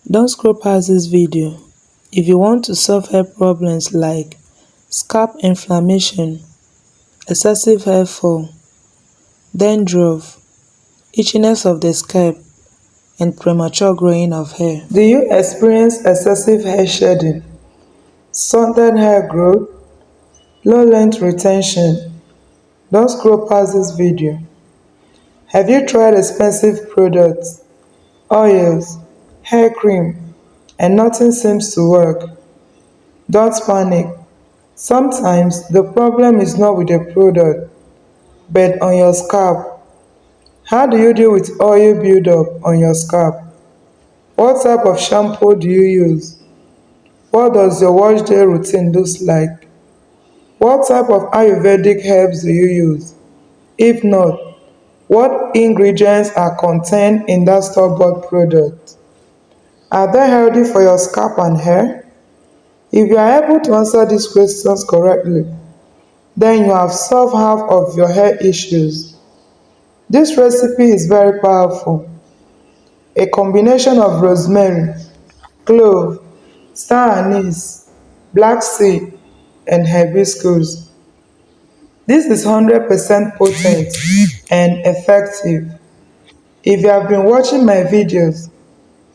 Don't scroll past this video if you want to solve hair problems like scalp inflammation, excessive hair fall, dandruff, itchiness of the scalp, and premature growing of hair. Do you experience excessive hair shedding, stunted hair growth, low length retention? Don't scroll past this video. Have you tried expensive products, oils, hair cream, and nothing seems to work? Don't panic. Sometimes the problem is not with the product, but on your scalp. How do you deal with oil buildup on your scalp? What type of shampoo do you use? What does your wash day routine look like? What type of Ayurvedic herbs do you use? If not, what ingredients are contained in that store-bought product? Are they healthy for your scalp and hair? If you are able to answer these questions correctly, then you have solved half of your hair issues. This recipe is very powerful. A combination of rosemary, clove, star anise, black seed, and hibiscus. This is 100% potent and effective. If you have been watching my videos,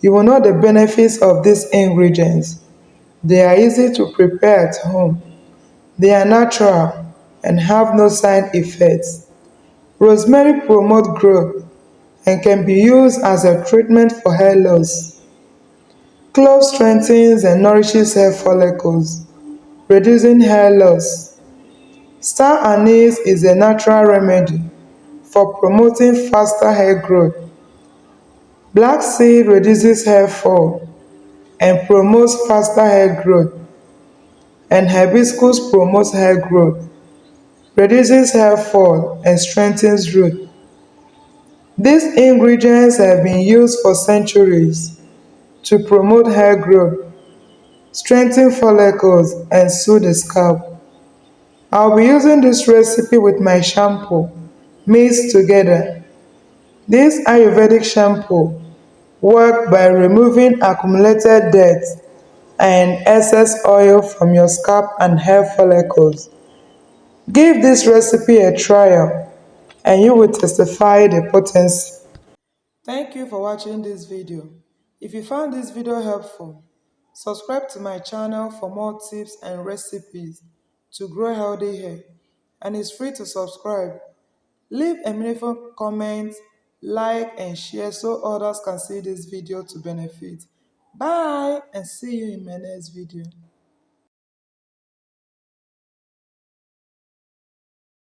you will know the benefits of these ingredients. They are easy to prepare at home. They are natural and have no side effects. Rosemary promotes growth and can be used as a treatment for hair loss. Clove strengthens and nourishes hair follicles, reducing hair loss. Star anise is a natural remedy for promoting faster hair growth. Black seed reduces hair fall and promotes faster hair growth, and hibiscus promotes hair growth, reduces hair fall, and strengthens root. These ingredients have been used for centuries to promote hair growth, strengthen follicles, and soothe the scalp. I'll be using this recipe with my shampoo mixed together. This Ayurvedic shampoo works by removing accumulated dirt and excess oil from your scalp and hair follicles. Give this recipe a trial and you will testify the potency. Thank you for watching this video. If you found this video helpful, subscribe to my channel for more tips and recipes to grow healthy hair. And it's free to subscribe. Leave a meaningful comment, like, and share so others can see this video to benefit. Bye and see you in my next video.